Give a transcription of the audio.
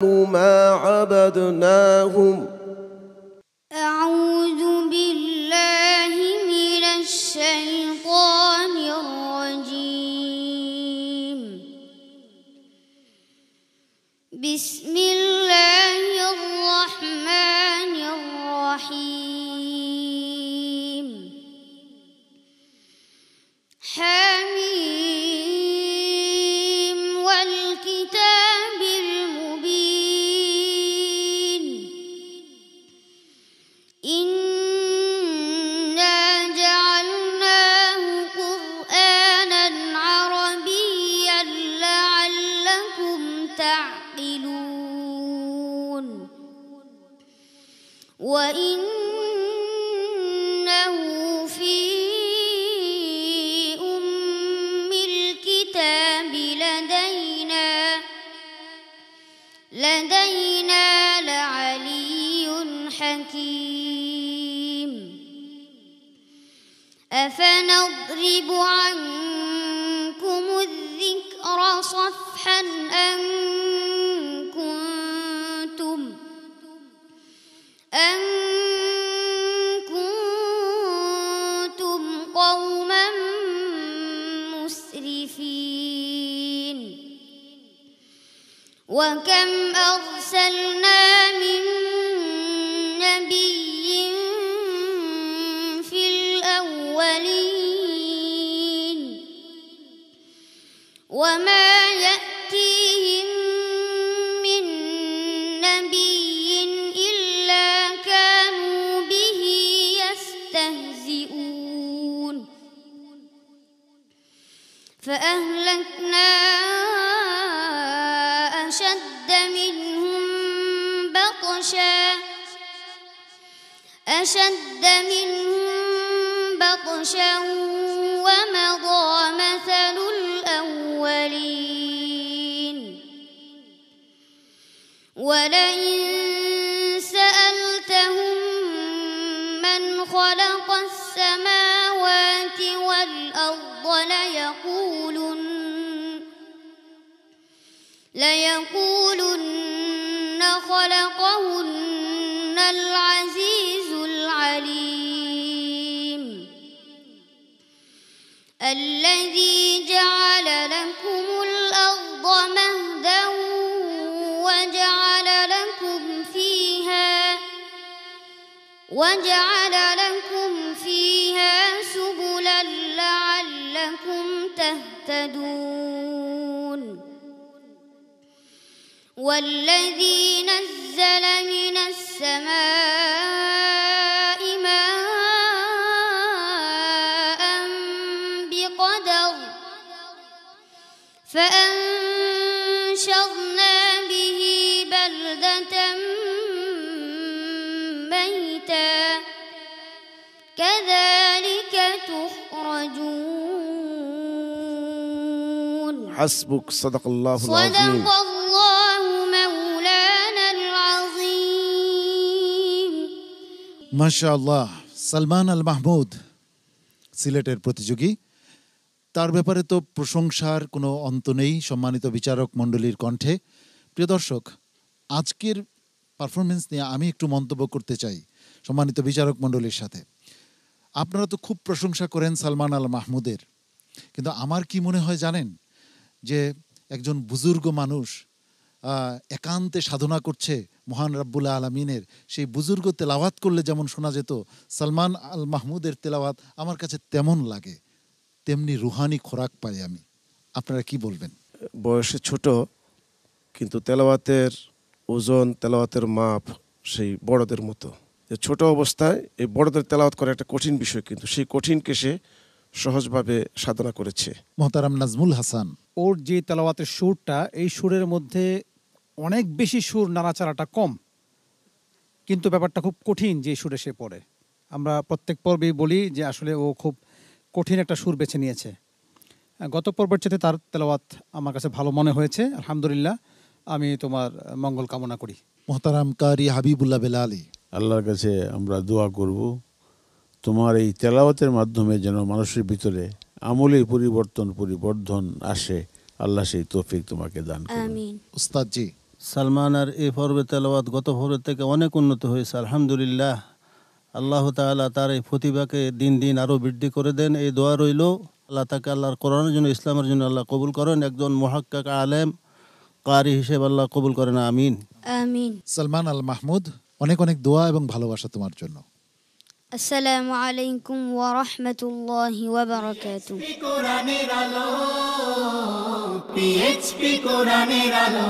ما عبدناهم أعوذ بالله من الشيطان الرجيم بسم الله الرحمن الرحيم حميم والكتاب المبين إنا جعلناه قرآنا عربيا لعلكم تعقلون وإنه في أم الكتاب لدينا لعلي حكيم أفنضرب عنكم الذكر صفحا أن كنتم قوما مسرفين وكم أرسلنا من نبي في الأولين وما يأتيهم من نبي إلا كانوا به يستهزئون فأهلكنا أشد منهم بطشا ومضى مثل الأولين ولئن سألتهم من خلق السماوات والأرض ليقولن خلقهن العزيز العليم الذي جعل لكم الأرض مهدا وجعل لكم فيها سبلا لعلكم تهتدون والذي نزل من السماء ماء بقدر فأنشرنا به بلدة ميتا كذلك تخرجون حسبك صدق الله العظيم صدق الله مولانا العظيم মাশাআল্লাহ সালমান আল মাহমুদ সিলেটের প্রতিযোগী তার ব্যাপারে তো প্রশংসার কোনো অন্ত নেই সম্মানিত বিচারক মণ্ডলীর কণ্ঠে। প্রিয় দর্শক, আজকের পারফরমেন্স নিয়ে আমি একটু মন্তব্য করতে চাই সম্মানিত বিচারক মণ্ডলীর সাথে। আপনারা তো খুব প্রশংসা করেন সালমান আল মাহমুদের, কিন্তু আমার কি মনে হয় জানেন, যে একজন বুজুর্গ মানুষ একান্তে সাধনা করছে মহান রব্বুল আলামিনের, সেই বুজুর্গ তেলাওয়াত করলে যেমন শোনা যেত, সালমান আল মাহমুদের তেলাওয়াত আমার কাছে তেমন লাগে, তেমনি রুহানি খোরাক পাই আমি। আপনারা কি বলবেন? বয়সে ছোট, কিন্তু তেলাওয়াতের ওজন, তেলাওয়াতের মাপ সেই বড়দের মতো। যে ছোট অবস্থায় এই বড়দের তেলাওয়াত করা একটা কঠিন বিষয়, কিন্তু সেই কঠিনকে সে সহজভাবে সাধনা করেছে। মোহতারাম নাজমুল হাসান, ওর যে তেলাওয়াতের সুরটা, এই সুরের মধ্যে অনেক বেশি সুর, নাড়াচাড়াটা কম, কিন্তু ব্যাপারটা খুব কঠিন যে সুরে সে পড়ে। আমরা প্রত্যেক পর্বেই বলি যে আসলে ও খুব কঠিন একটা সুর বেছে নিয়েছে। গত পর্বের চেয়ে তার তেলাওয়াত আমার কাছে ভালো মনে হয়েছে। আলহামদুলিল্লাহ, আমি তোমার মঙ্গল কামনা করি। মোহতারাম কারি হাবিবুল্লাহ বেলালি, আল্লাহর কাছে আমরা দোয়া করব তোমার এই তেলাওয়াতের মাধ্যমে যেন মানুষের ভিতরে আমলের পরিবর্তন আসে। আল্লাহ সেই তৌফিক তোমাকে দান করুন। আমিন। উস্তাদ জি। সালমান আর এই পর্বে তেলাওয়াত গত পর্বের থেকে অনেক উন্নত হয়েছে আলহামদুলিল্লাহ। আল্লাহ তাআলা তার এই প্রতিভাকে দিন দিন আরও বৃদ্ধি করে দেন, এই দোয়া রইল। আল্লাহ তাকে আল্লাহর কোরআনের জন্য, ইসলামের জন্য আল্লাহ কবুল করেন, একজন মুহাক্কিক আলেম কারি হিসেবে আল্লাহ কবুল করেন, আমিন। আমিন। সালমান আল মাহমুদ, অনেক অনেক দোয়া এবং ভালোবাসা তোমার জন্য। আসসালামু আলাইকুম ওয়া রাহমাতুল্লাহি ওয়া বারাকাতুহু। কোরআনের আলো, PHP কোরআনের আলো।